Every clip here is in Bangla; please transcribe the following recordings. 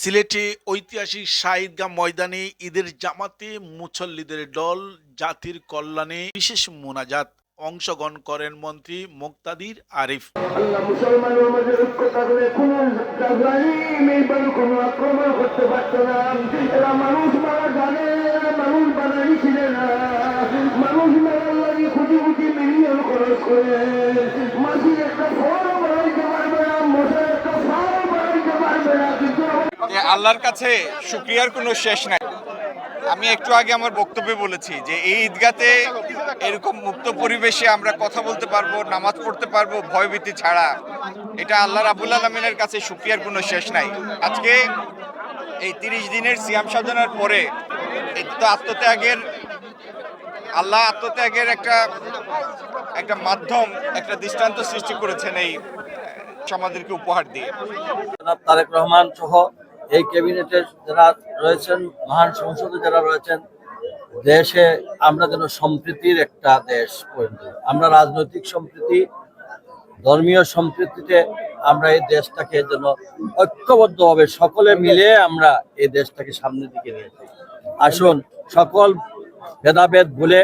সিলেটে ঐতিহাসিক শাহিদগাঁ ময়দানে ঈদের জামাতে মুসল্লিদের দল জাতির কল্যাণে বিশেষ মোনাজাত অংশগ্রহণ করেন মন্ত্রী মুক্তাদির আরিফ। আল্লাহ মুসলমানের মাঝে ঐক্য থাকলে কোন জালিম এইবার কোন আক্রমণ করতে পারত না। এরা মানুষ মারা জানে, মানুষ বানানি ছিল না। মানুষ মারার লাগে কোটি কোটি মিলিয়ন খরচ করে মাসির একটা ফল বাড়াইতে পারবে না, মশার একটা ফল বাড়াইতে পারবে না। কিন্তু আল্লাহর কাছে শুকরিয়ার কোনো শেষ নাই। আমি একটু আগে আমার বক্তব্যে বলেছি যে এই ঈদগাতে এরকম মুক্ত পরিবেশে আমরা কথা বলতে পারবো, নামাজ পড়তে পারবো ভয়ভীতি ছাড়া। এটা আল্লাহ রাব্বুল আলামিনের কাছে শুকরিয়ার কোনো শেষ নাই। আজকে এই 30 দিনের সিয়াম সাধনার পরে আত্মত্যাগের আল্লাহ আত্মত্যাগের একটা মাধ্যম, একটা দৃষ্টান্ত সৃষ্টি করেছেন এই আমাদেরকে উপহার দিয়ে। তারেক রহমান সহ এই ক্যাবিনেটের যারা রয়েছেন, মহান সংসদে যারা রয়েছেন, দেশে আমরা যেন সম্প্রীতির একটা দেশ পরিণত, আমরা রাজনৈতিক সম্প্রীতি, ধর্মীয় সম্প্রীতিতে আমরা এই দেশটাকে যেন ঐক্যবদ্ধভাবে সকলে মিলে আমরা এই দেশটাকে সামনের দিকে নিয়ে যাই। আসুন সকল ভেদাভেদ ভুলে,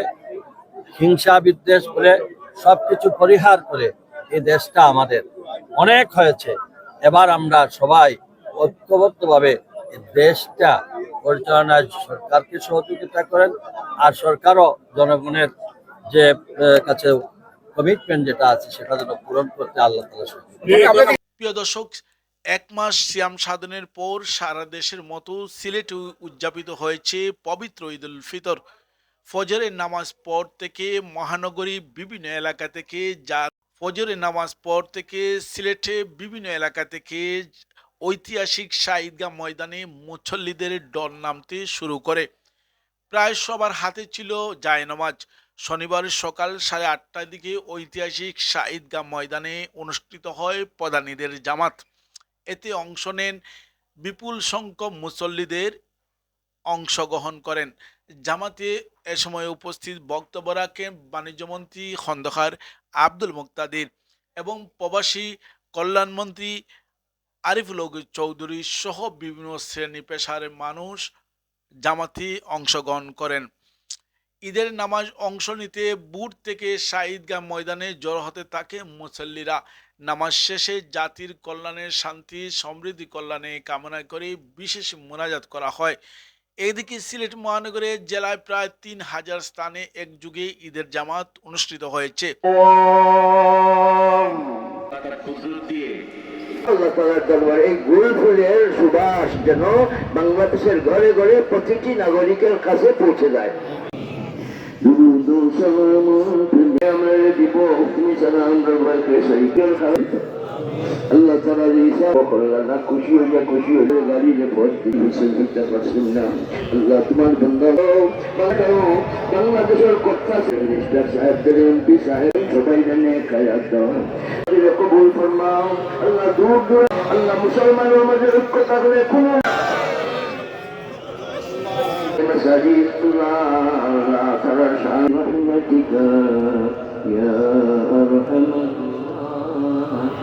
হিংসা বিদ্বেষ ভুলে সবকিছু পরিহার করে এই দেশটা আমাদের অনেক হয়েছে, এবার আমরা সবাই ঐক্যবদ্ধভাবে দেশটা পরিচালনায় সরকারকে সহযোগিতা করেন, আর সরকারও জনগণের যে কাছে কমিটমেন্ট যেটা আছে সেটা যেন পূরণ করতে আল্লাহ তাআলা। প্রিয় দর্শক, এক মাস সিয়াম সাধনের পর সারা দেশের মতো সিলেটে উদযাপিত হয়েছে পবিত্র ঈদ উল ফিতর। ফজরের নামাজ পর থেকে মহানগরী বিভিন্ন এলাকা থেকে সিলেটে বিভিন্ন এলাকা থেকে ঐতিহাসিক শাহিদগাঁ ময়দানে মুসল্লিদের দল নামতে শুরু করে। প্রায় সবার হাতে ছিল জায়নামাজ। শনিবার সকাল 8:30টার দিকে ঐতিহাসিক শাহিদগাঁ ময়দানে অনুষ্ঠিত হয় প্রধান ঈদের জামাত। এতে অংশ নেন বিপুল সংখ্যক মুসল্লিদের অংশগ্রহণ করেন। জামাতে এ সময় উপস্থিত বক্তব্য রাখেন বাণিজ্যমন্ত্রী খন্দকার আব্দুল মুক্তাদির এবং প্রবাসী কল্যাণমন্ত্রী আরিফুল চৌধুরী সহ বিভিন্ন শ্রেণী পেশার মানুষ জামাতে অংশগ্রহণ করেন। ঈদের নামাজ অংশ নিতে বুট থেকে শাহিদগাঁ ময়দানে জড়ো হতে থাকে মুসল্লিরা। নামাজ শেষে জাতির কল্যাণে, শান্তি সমৃদ্ধি কল্যাণে কামনা করে বিশেষ মোনাজাত করা হয়। এদিকে সিলেট মহানগরের জেলায় প্রায় 3000 স্থানে একযুগে ঈদের জামাত অনুষ্ঠিত হয়েছে। আল্লাহ তাআলার দরবারে এই গোল ফুলের সুবাস যেন বাংলাদেশের ঘরে ঘরে প্রতিটি নাগরিকের কাছে পৌঁছে যায়। আমরা দিব তুমি ছাড়া আমরা আল্লাহ তাআলা না খুশি হয়ে গাড়িতে দিতে পারছেন না। আল্লাহ তোমার বন্ধ বাংলাদেশের কথা মিনিস্টার সাহেবদের, এমপি সাহেব সবাই জানে খায়াত দাও, কবুল ফরমাও। আল্লাহ দূর দূর আল্লাহ মুসলমানের মাঝে ঐক্য থাকলে কোন مساجد الله ترى رحمتك يا أرحم الراحمين